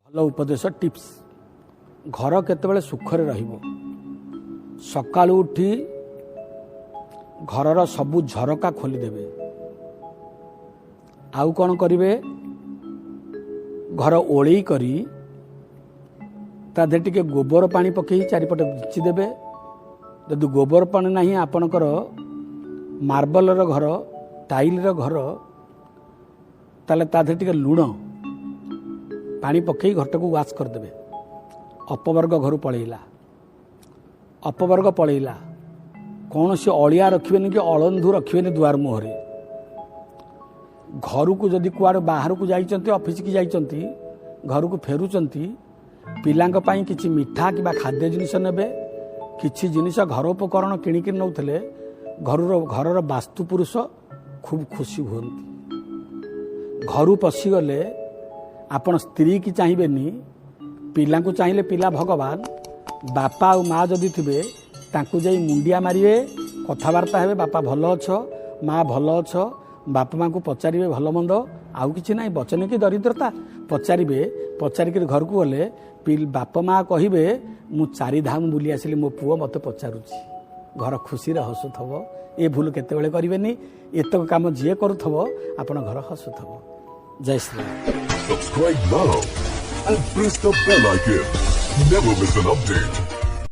भल उपदेश टिप्स घर केतेबेले सुखरे रहिबो सकाळु उठी घरर सबु झरका खोली देबे आउ कौन करिवे घर ओळेई करी तादे टिके गोबर पानी पकई चारिपटे बिछि देबे यदि गोबर पानी नहीं आपणकर मार्बलर घर टाइलर घर ताले तादे टिके लुण पानी पकई घरटा को वाश करदेबे अपवर्ग घर पलैला कौन सी अलिया रखिबेनि कि अलंधु रखिबेनि दुआर मुहरे घर को जदि कुआड़े बाहर को जाइचंती ऑफिस की जाइचंती घर को फेरुचंती पिलांक पई किछि मिठा कि खाद्य जिनिस नेबे किछि जिनिस घर उपकरण किणिक नौथले घरर वास्तु पुरुष खूब खुशी हुंती घर पशि गले आपण स्त्री की चाहिबेनी पिला को चाहिए पिला भगवान बापा और माँ जदि थे तांकु जाई मुंडिया मारिए कथबार्ता हे बापा भल अछ माँ भल अछ बापा माँ को पचारे भल मंद आउ कि ना बचने की दरिद्रता पचारिक घर को गले बापा माँ कहे मु चारिधाम बुली आसिली मो पुओ मत पचारुची घर खुशी हसुथब ये भूल केतेबेले करिवेनी एतक काम जी करुथब आपण घर हसुथब। जय Shri Ram. Subscribe now and press the bell icon. Never miss an update.